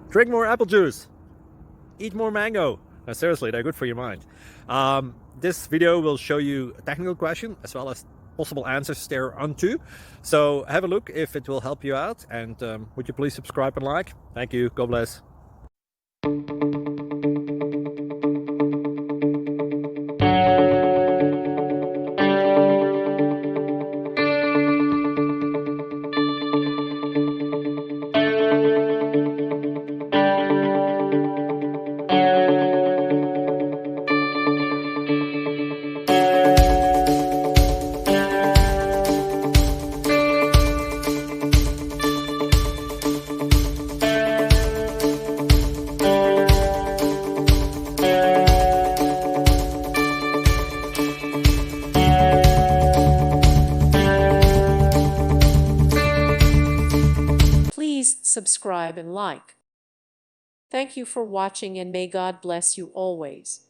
Drink more apple juice. Eat more mango. No, seriously, they're good for your mind. This video will show you a technical question as well as possible answers thereunto. So have a look if it will help you out, and would you please subscribe and like? Thank you. God bless. Please subscribe and like. Thank you for watching, and may God bless you always.